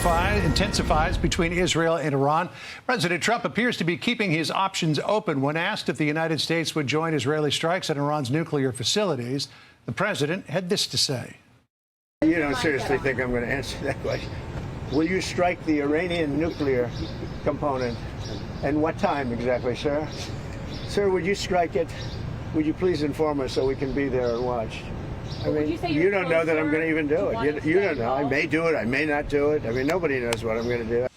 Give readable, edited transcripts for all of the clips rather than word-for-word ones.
intensifies between Israel and Iran. President Trump appears to be keeping his options open. When asked if the United States would join Israeli strikes on Iran's nuclear facilities, the president had this to say. You don't seriously think I'm going to answer that question? Will you strike the Iranian nuclear component? And what time exactly, sir? Sir, would you strike it? Would you please inform us so we can be there and watch? I mean, you don't know that I'm going to even do it. You don't know. I may do it. I may not do it. I mean, nobody knows what I'm going to do.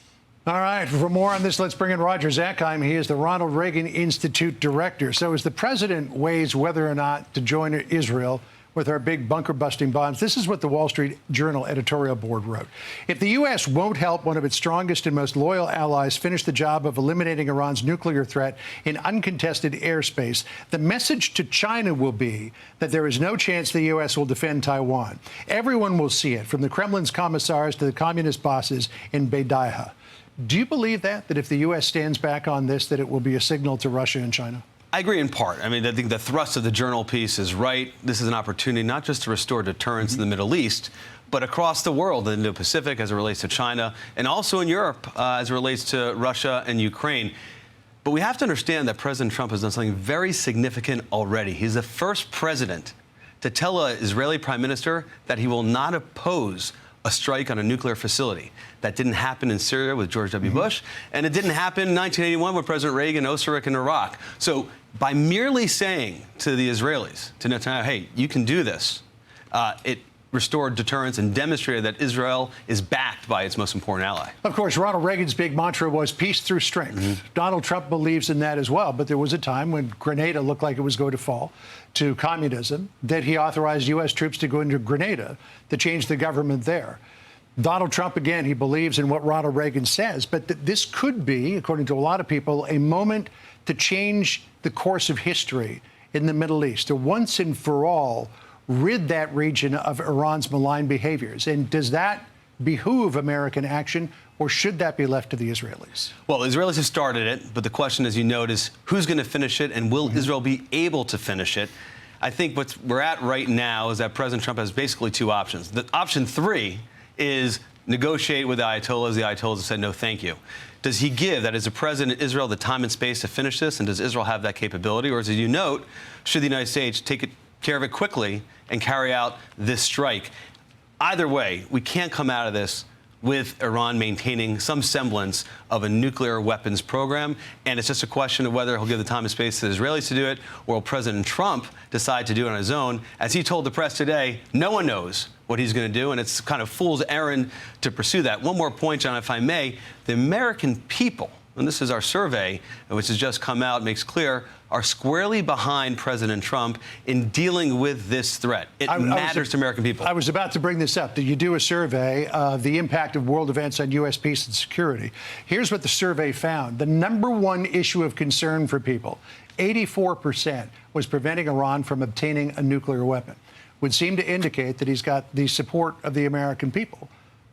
All right. For more on this, let's bring in Roger Zakheim. He is the Ronald Reagan Institute director. So as the president weighs whether or not to join Israel with our big bunker-busting bombs, this is what the Wall Street Journal editorial board wrote. If the U.S. won't help one of its strongest and most loyal allies finish the job of eliminating Iran's nuclear threat in uncontested airspace, the message to China will be that there is no chance the U.S. will defend Taiwan. Everyone will see it, from the Kremlin's commissars to the communist bosses in Beidaiha. Do you believe that if the U.S. stands back on this, that it will be a signal to Russia and China? I agree in part. I mean, I think the thrust of the Journal piece is right. This is an opportunity not just to restore deterrence in the Middle East, but across the world, in the Indo-Pacific as it relates to China, and also in Europe as it relates to Russia and Ukraine. But we have to understand that President Trump has done something very significant already. He's the first president to tell an Israeli prime minister that he will not oppose a strike on a nuclear facility. That didn't happen in Syria with George W. Bush, and it didn't happen in 1981 with President Reagan, Osirak in Iraq. So by merely saying to the Israelis, to Netanyahu, hey, you can do this, it restored deterrence and demonstrated that Israel is backed by its most important ally. Of course, Ronald Reagan's big mantra was peace through strength. Donald Trump believes in that as well, but there was a time when Grenada looked like it was going to fall to communism, that he authorized U.S. troops to go into Grenada to change the government there. Donald Trump, again, he believes in what Ronald Reagan says, but this could be, according to a lot of people, a moment to change the course of history in the Middle East, to once and for all rid that region of Iran's malign behaviors. And does that behoove American action, or should that be left to the Israelis? Well, the Israelis have started it, but the question, as you note, is who's going to finish it, and will Israel be able to finish it? I think what we're at right now is that President Trump has basically two options. The option three is negotiate with the Ayatollahs. The Ayatollahs have said no, thank you. Does he give, that is the president of Israel, the time and space to finish this, and does Israel have that capability? Or, as you note, should the United States take care of it quickly and carry out this strike? Either way, we can't come out of this with Iran maintaining some semblance of a nuclear weapons program. And it's just a question of whether he'll give the time and space to the Israelis to do it, or will President Trump decide to do it on his own? As he told the press today, no one knows what he's going to do, and it's kind of fool's errand to pursue that. One more point, John, if I may. The American people, and this is our survey, which has just come out, makes clear, are squarely behind President Trump in dealing with this threat. It matters to American people. I was about to bring this up. Did you do a survey of the impact of world events on U.S. peace and security? Here's what the survey found. The number one issue of concern for people, 84%, was preventing Iran from obtaining a nuclear weapon. Would seem to indicate that he's got the support of the American people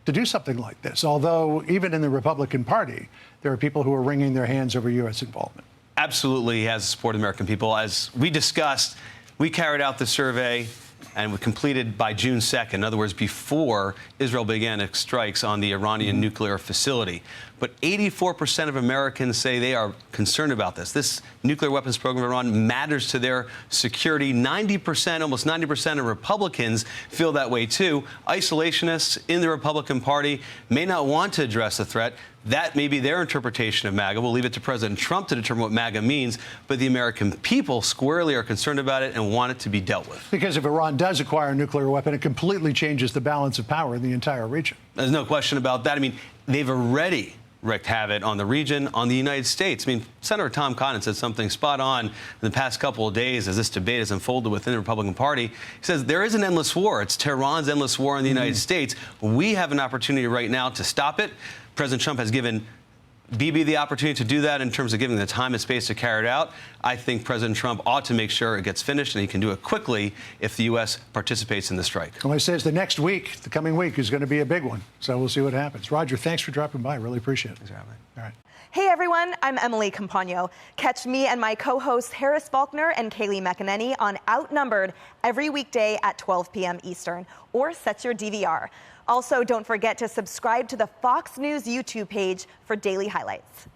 to do something like this, although even in the Republican Party, there are people who are wringing their hands over U.S. involvement. Absolutely, he has the support of the American people. As we discussed, we carried out the survey and we completed by June 2nd, in other words, before Israel began its strikes on the Iranian nuclear facility. But 84% of Americans say they are concerned about this. This nuclear weapons program of Iran matters to their security. 90%, almost 90% of Republicans feel that way, too. Isolationists in the Republican Party may not want to address the threat. That may be their interpretation of MAGA. We'll leave it to President Trump to determine what MAGA means. But the American people squarely are concerned about it and want it to be dealt with. Because if Iran does acquire a nuclear weapon, it completely changes the balance of power in the entire region. There's no question about that. I mean, they've already wreaked havoc on the region, on the United States. I mean, Senator Tom Cotton said something spot on in the past couple of days as this debate has unfolded within the Republican Party. He says there is an endless war. It's Tehran's endless war in the United States. We have an opportunity right now to stop it. President Trump has given Bibi the opportunity to do that in terms of giving the time and space to carry it out. I think President Trump ought to make sure it gets finished, and he can do it quickly if the U.S. participates in the strike. Well, he says the next week, the coming week, is going to be a big one. So we'll see what happens. Roger, thanks for dropping by. Really appreciate it. Thanks for having me. All right. Hey everyone, I'm Emily Campagno. Catch me and my co-hosts Harris Faulkner and Kaylee McEnany on Outnumbered every weekday at 12 p.m. Eastern. or set your DVR. Also, don't forget to subscribe to the Fox News YouTube page for daily highlights.